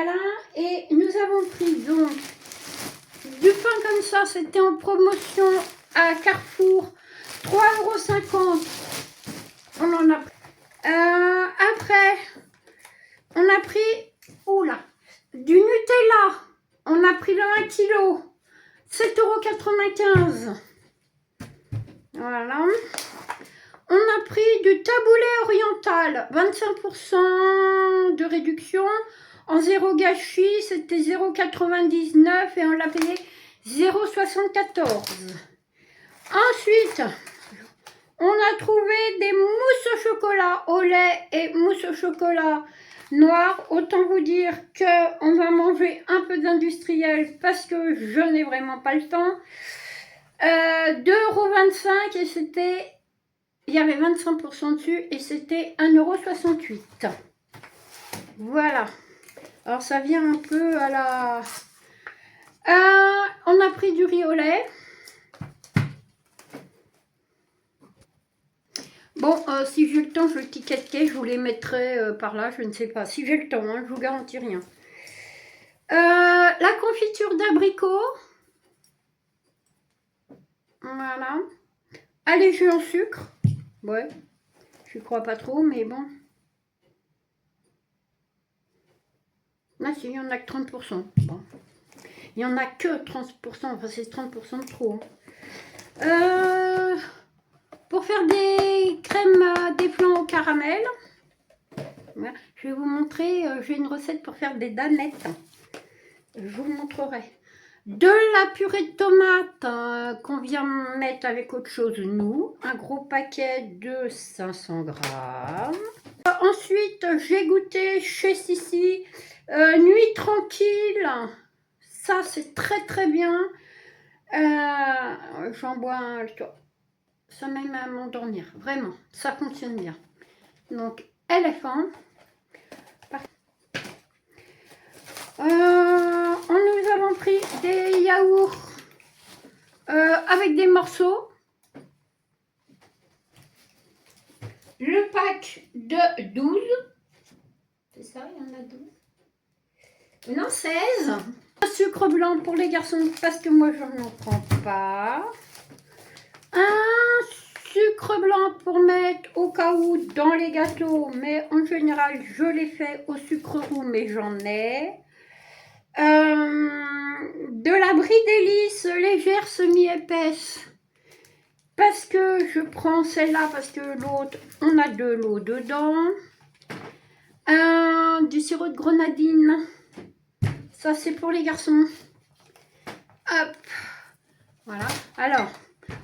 câlin. Et nous avons pris donc du pain comme ça. C'était en promotion à Carrefour. 3,50 €. On en a pris. Après, on a pris du Nutella. On a pris le 1 kg. 7,95 €. Voilà. On a pris du taboulé oriental, 25% de réduction. En zéro gâchis, c'était 0,99 € et on l'a payé 0,74 €. Ensuite, on a trouvé des mousses au chocolat au lait et mousses au chocolat noir. Autant vous dire qu'on va manger un peu d'industriel parce que je n'ai vraiment pas le temps. 2,25 € et c'était... Il y avait 25% dessus et c'était 1,68 €. Voilà. Alors ça vient un peu à la... on a pris du riz au lait. Bon, si j'ai le temps, je le ticketterai, je vous les mettrai par là, je ne sais pas. Si j'ai le temps, hein, je vous garantis rien. La confiture d'abricot. Voilà. Allégé en sucre. Ouais. Je crois pas trop, mais bon. Là, il y en a que 30%. Bon. Il y en a que 30%. Enfin, c'est 30% de trop. Pour faire des crèmes, des flancs au caramel. Voilà. Je vais vous montrer. J'ai une recette pour faire des danettes. Je vous montrerai. De la purée de tomates qu'on vient mettre avec autre chose, nous. Un gros paquet de 500 grammes. Ensuite, j'ai goûté chez Sissi Nuit Tranquille. Ça, c'est très très bien. J'en bois un. Ça m'aime à m'endormir. Vraiment, ça fonctionne bien. Donc, éléphant. Nous avons pris des yaourts avec des morceaux. Le pack de 12. C'est ça, il y en a 12. Non, 16. Un sucre blanc pour les garçons parce que moi, je n'en prends pas. Un sucre blanc pour mettre au cas où dans les gâteaux. Mais en général, je les fais au sucre roux, mais j'en ai. De la brie délice légère semi-épaisse parce que je prends celle-là parce que l'autre on a de l'eau dedans. Du sirop de grenadine, ça c'est pour les garçons. Hop, voilà. Alors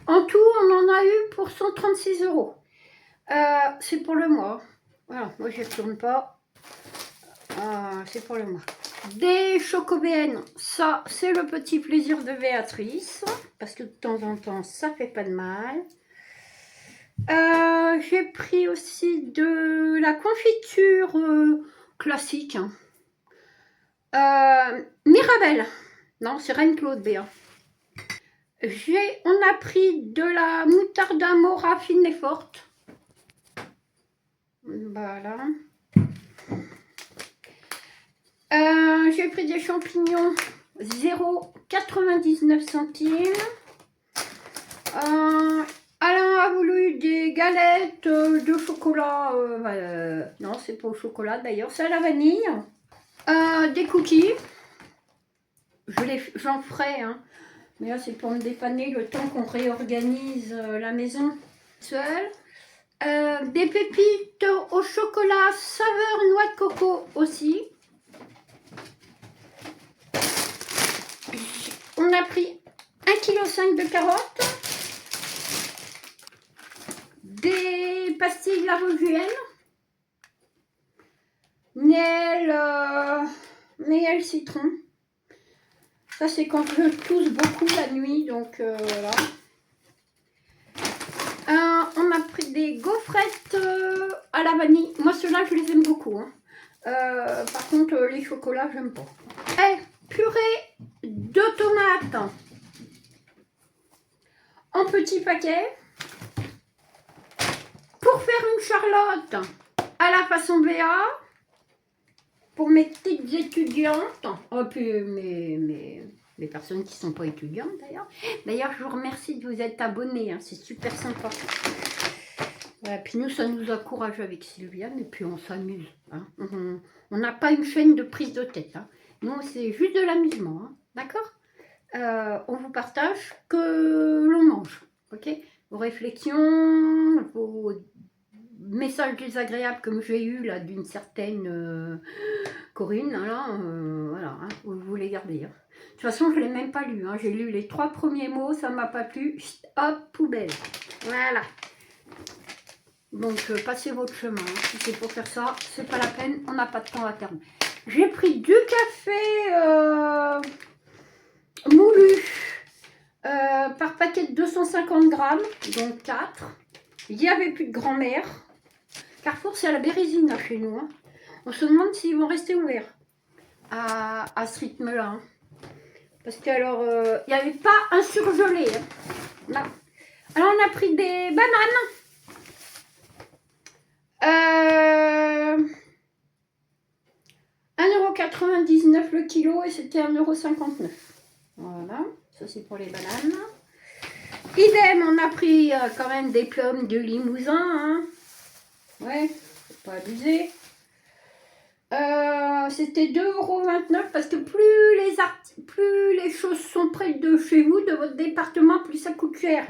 en tout on en a eu pour 136 €. C'est pour le mois. Voilà, moi je ne retourne pas. C'est pour le mois. Des chocobéennes, ça c'est le petit plaisir de Béatrice, parce que de temps en temps ça fait pas de mal. J'ai pris aussi de la confiture classique. Mirabelle, non c'est Reine Claude Béa. On a pris de la moutarde Mora fine et forte. Voilà. J'ai pris des champignons 0,99 centimes. Alain a voulu des galettes de chocolat. Non, c'est pas au chocolat d'ailleurs, c'est à la vanille. Des cookies. J'en ferai, hein. Mais là, c'est pour me dépanner le temps qu'on réorganise la maison seule. Des pépites au chocolat saveur noix de coco aussi. On a pris 1,5 kg de carottes, des pastilles laroguiennes, miel citron. Ça c'est quand je tousse beaucoup la nuit, donc voilà. On a pris des gaufrettes à la vanille. Moi ceux-là je les aime beaucoup. Hein. Par contre les chocolats j'aime pas. Et purée de tomates en petits paquets pour faire une charlotte à la façon Béa. pour mes petites étudiantes, puis mes personnes qui ne sont pas étudiantes d'ailleurs. D'ailleurs, je vous remercie de vous être abonnés, hein, c'est super sympa. Voilà, puis nous, ça nous encourage avec Sylviane et puis on s'amuse. Hein. On n'a pas une chaîne de prise de tête. Hein. Nous, c'est juste de l'amusement, hein, d'accord? On vous partage que l'on mange, ok? Vos réflexions, vos messages désagréables comme j'ai eu là d'une certaine Corinne, là, voilà, hein, vous les gardez. Hein. De toute façon, je ne l'ai même pas lu, hein. J'ai lu les 3 premiers mots, ça ne m'a pas plu, hop, poubelle. Voilà. Donc, passez votre chemin, hein. Si c'est pour faire ça, c'est pas la peine, on n'a pas de temps à terme. J'ai pris du café moulu par paquet de 250 grammes, donc 4. Il n'y avait plus de grand-mère. Carrefour, c'est à la Bérésine, là, chez nous. Hein. On se demande s'ils vont rester ouverts à ce rythme-là. Hein. Parce que, alors, il n'y avait pas un surgelé. Hein. Là. Alors, on a pris des bananes. 1,99 € le kilo et c'était 1,59 €. Voilà, ça c'est pour les bananes. Idem, on a pris quand même des pommes de Limousin. Hein. Ouais, faut pas abuser. C'était 2,29 € parce que plus les choses sont près de chez vous, de votre département, plus ça coûte cher.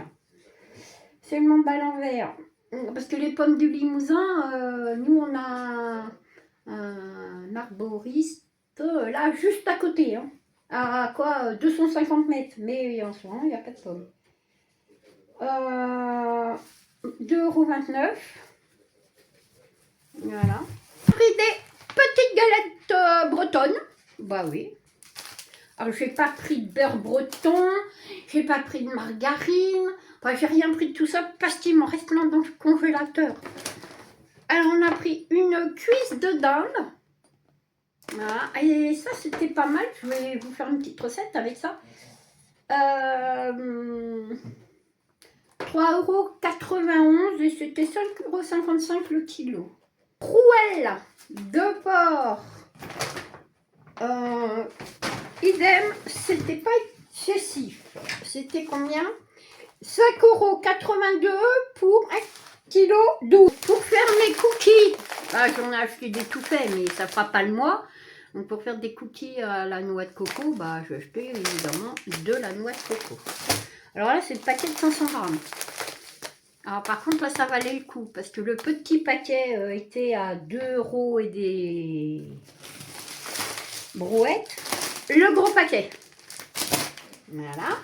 C'est le monde à l'envers. Parce que les pommes du Limousin, nous on a un arboriste là juste à côté. Hein. À quoi 250 mètres. Mais en ce moment, il n'y a pas de pommes. 2,29 €. Voilà. J'ai pris des petites galettes bretonnes. Bah oui. Alors, j'ai pas pris de beurre breton. J'ai pas pris de margarine. Enfin, j'ai rien pris de tout ça parce qu'il m'en reste plein dans le congélateur. Alors, on a pris une cuisse de dinde. Voilà. Et ça, c'était pas mal. Je vais vous faire une petite recette avec ça. 3,91 € et c'était 5,55 € le kilo. Rouelle de porc. Idem, c'était pas excessif. C'était combien? 5,82 € pour 1 kg d'eau. Pour faire mes cookies, j'en ai acheté des tout faits, mais ça fera pas le mois. Donc pour faire des cookies à la noix de coco, j'ai acheté évidemment de la noix de coco. Alors là, c'est le paquet de 500 grammes. Alors par contre, là, ça valait le coup, parce que le petit paquet était à 2 € et des brouettes. Le gros paquet. Voilà.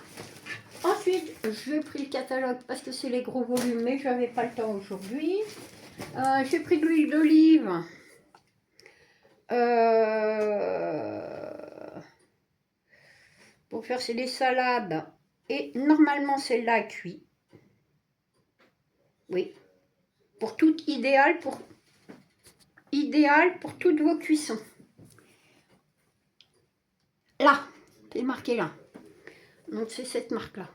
Ensuite, j'ai pris le catalogue parce que c'est les gros volumes, mais je n'avais pas le temps aujourd'hui. J'ai pris de l'huile d'olive. Pour faire les salades. Et normalement, celle-là cuit. Oui. Pour tout idéal pour toutes vos cuissons. Là, c'est marqué là. Donc c'est cette marque-là.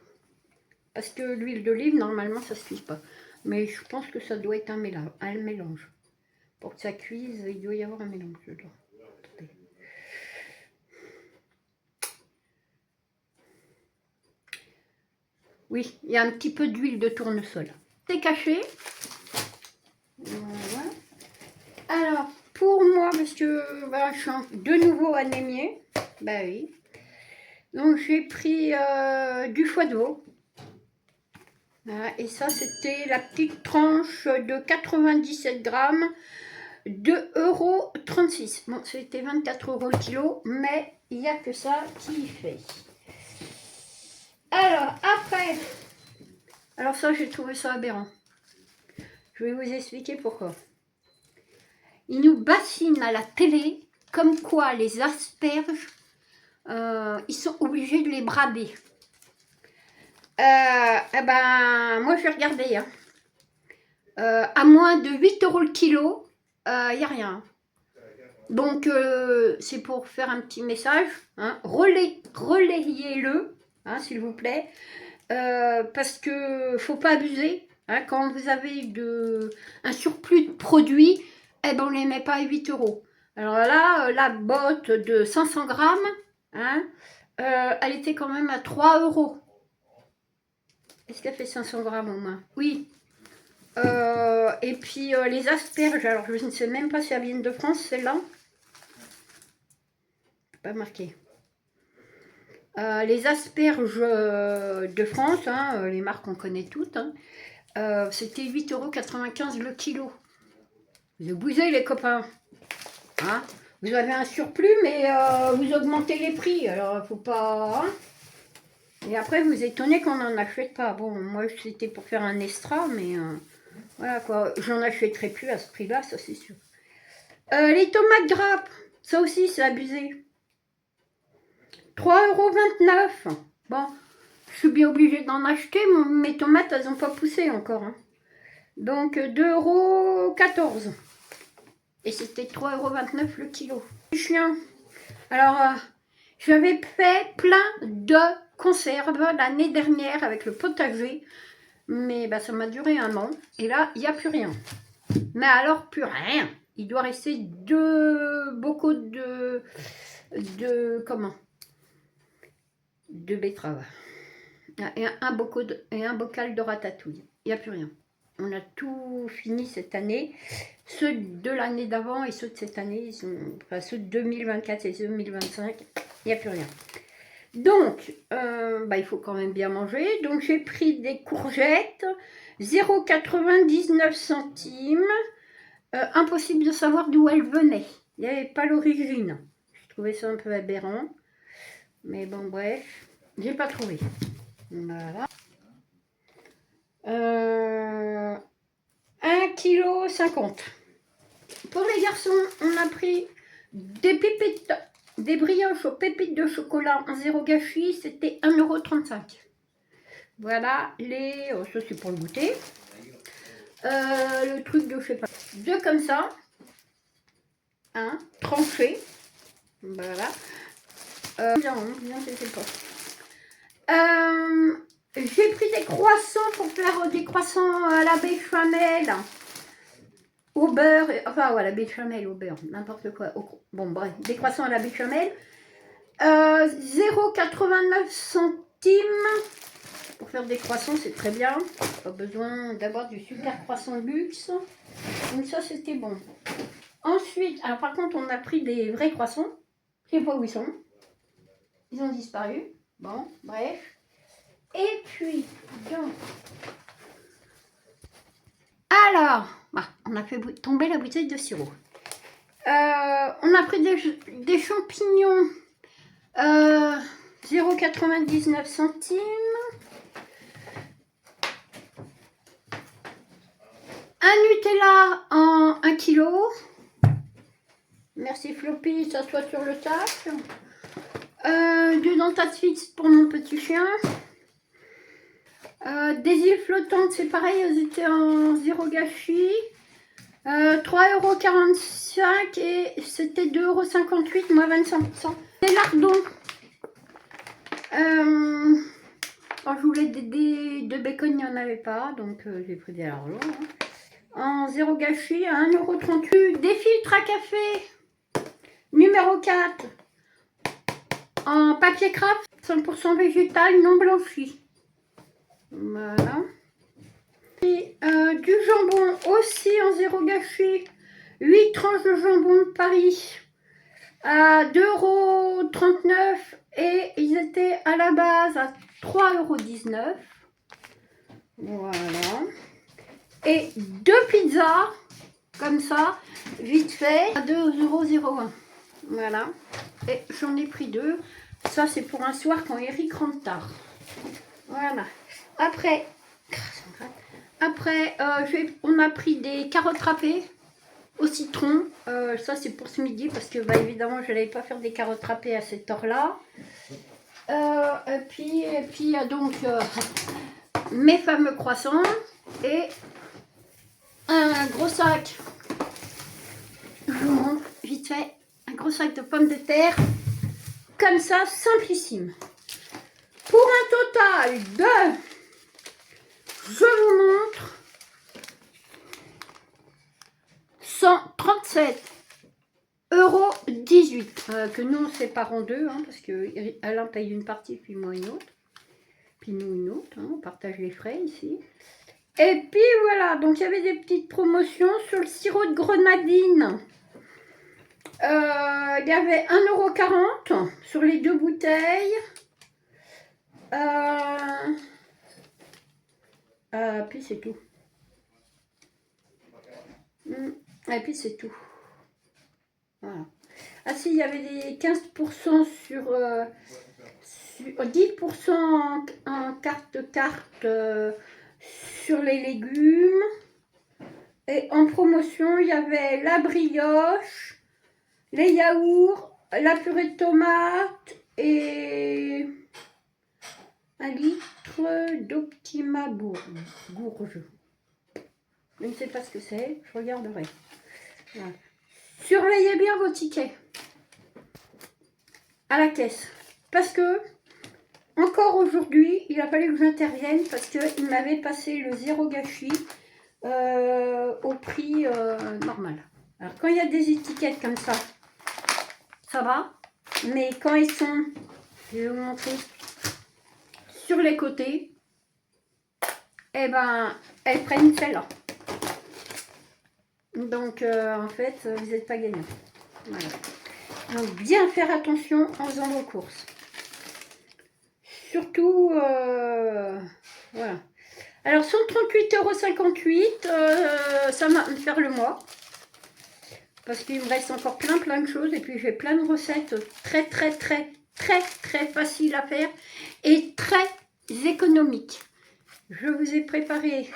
Parce que l'huile d'olive, normalement, ça ne se cuise pas. Mais je pense que ça doit être un mélange. Pour que ça cuise, il doit y avoir un mélange dedans. Attendez. Oui, il y a un petit peu d'huile de tournesol. C'est caché. Voilà. Alors, pour moi, parce que je suis de nouveau anémiée. Bah oui. Donc j'ai pris du foie de veau. Voilà, et ça, c'était la petite tranche de 97 grammes, 2,36 €. Bon, c'était 24 € le kilo, mais il n'y a que ça qui y fait. Alors, après, alors ça, j'ai trouvé ça aberrant. Je vais vous expliquer pourquoi. Ils nous bassinent à la télé comme quoi les asperges, ils sont obligés de les brader. Moi, je vais regarder. Hein. À moins de 8 € le kilo, il n'y a rien. Donc, c'est pour faire un petit message. Hein. Relayez-le, hein, s'il vous plaît. Parce que faut pas abuser. Hein, quand vous avez un surplus de produits, on ne les met pas à 8 €. Alors là, la botte de 500 grammes, hein, elle était quand même à 3 euros. Est-ce qu'elle fait 500 grammes au moins? Oui. Et puis les asperges, alors je ne sais même pas si elles viennent de France, celle-là. Pas marqué. Les asperges de France, hein, les marques on connaît toutes, hein, c'était 8,95 € le kilo. Vous abusez les copains. Hein, vous avez un surplus, mais vous augmentez les prix, alors faut pas... Hein. Et après vous étonnez qu'on n'en achète pas. Bon, moi c'était pour faire un extra, mais voilà quoi, j'en achèterai plus à ce prix-là, ça c'est sûr. Les tomates grappes, ça aussi c'est abusé. 3,29 €. Bon, je suis bien obligée d'en acheter, mes tomates elles n'ont pas poussé encore. Hein. Donc 2,14 €. Et c'était 3,29 € le kilo. Chien. Alors, j'avais fait plein de conserves l'année dernière avec le potager. Mais bah, ça m'a duré un an. Et là, il n'y a plus rien. Mais alors, plus rien. Il doit rester 2 bocaux de comment? De betterave. Et un bocal de ratatouille. Il n'y a plus rien. On a tout fini cette année. Ceux de l'année d'avant et ceux de cette année, enfin ceux de 2024 et 2025, il n'y a plus rien. Donc, il faut quand même bien manger. Donc, j'ai pris des courgettes, 0,99 centimes. Impossible de savoir d'où elles venaient. Il n'y avait pas l'origine. Je trouvais ça un peu aberrant. Mais bon, bref, j'ai pas trouvé. Voilà. 1,50 kg. Pour les garçons, on a pris des pépites, des brioches aux pépites de chocolat en zéro gâchis, c'était 1,35 €. Voilà, ça c'est pour le goûter. Le truc de, je sais pas, deux comme ça, hein, tranché. Voilà. Bien, je sais pas. J'ai pris des croissants pour faire des croissants à la béchamel. Au beurre, enfin voilà, béchamel au beurre, n'importe quoi. Bon bref, des croissants à la béchamel. 0,89 centimes. Pour faire des croissants, c'est très bien. Pas besoin d'avoir du super croissant luxe. Donc ça, c'était bon. Ensuite, alors par contre, on a pris des vrais croissants. Je ne sais pas où ils sont. Ils ont disparu. Bon, bref. Et puis, donc... Alors, on a fait tomber la bouteille de sirop. On a pris des champignons. 0,99 centimes. Un Nutella en 1 kg. Merci Floppy, ça soit sur le sac. Du dentifrice pour mon petit chien. Des îles flottantes, c'est pareil, elles étaient en zéro gâchis. 3,45 € et c'était 2,58 € moins 25%. Des lardons. Je voulais de bacon, il n'y en avait pas, donc j'ai pris des lardons. Hein. En zéro gâchis à 1,38 €. Des filtres à café numéro 4 en papier craft 100% végétal non blanchi. Voilà. Et, du jambon aussi en zéro gâchis. 8 tranches de jambon de Paris à 2,39 € et ils étaient à la base à 3,19 €. Voilà. Et 2 pizzas comme ça, vite fait, à 2,01 €. Voilà. Et j'en ai pris 2. Ça, c'est pour un soir quand Eric rentre tard. Voilà. Après, on a pris des carottes râpées au citron. Ça, c'est pour ce midi parce que, évidemment, je n'allais pas faire des carottes râpées à cette heure-là. Et puis, il y a donc mes fameux croissants et un gros sac. Je vous montre vite fait. Un gros sac de pommes de terre. Comme ça, simplissime. Pour un total de... Je vous montre 137,50 € 18, que nous on sépare en deux, hein, parce que Alain paye une partie, puis moi une autre. Puis nous une autre, hein, on partage les frais ici. Et puis voilà, donc il y avait des petites promotions sur le sirop de grenadine. Il y avait 1,40 € sur les 2 bouteilles. Puis c'est tout. Et puis c'est tout. Voilà. Ah si, il y avait des 15% sur 10% en carte sur les légumes. Et en promotion, il y avait la brioche, les yaourts, la purée de tomates et 1 litre d'Optima Gourge. Je ne sais pas ce que c'est, je regarderai. Voilà. Surveillez bien vos tickets à la caisse. Parce que, encore aujourd'hui, il a fallu que j'intervienne parce qu'il m'avait passé le zéro gâchis au prix normal. Alors, quand il y a des étiquettes comme ça, ça va. Mais quand ils sont, je vais vous montrer, sur les côtés, eh ben, elles prennent celle-là. Donc, en fait, vous n'êtes pas gagnant. Voilà. Donc, bien faire attention en faisant vos courses. Surtout, voilà. Alors, 138,58 €, ça va me faire le mois. Parce qu'il me reste encore plein de choses. Et puis, j'ai plein de recettes très faciles à faire. Et très économiques. Je vous ai préparé...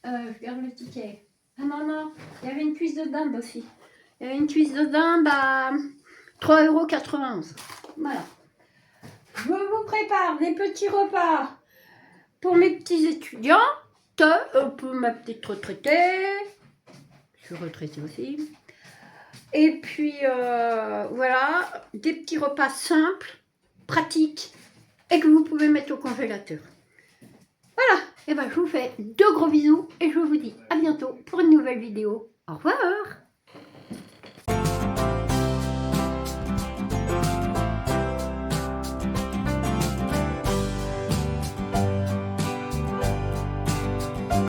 je garde le ticket. Ah non, il y avait une cuisse de dinde aussi. Il y avait une cuisse de dinde à 3,91 €. Voilà. Je vous prépare des petits repas pour mes petits étudiants, pour ma petite retraitée. Je suis retraitée aussi. Et puis, voilà, des petits repas simples, pratiques, et que vous pouvez mettre au congélateur. Voilà, et ben je vous fais de gros bisous, et je vous dis à bientôt pour une nouvelle vidéo. Au revoir!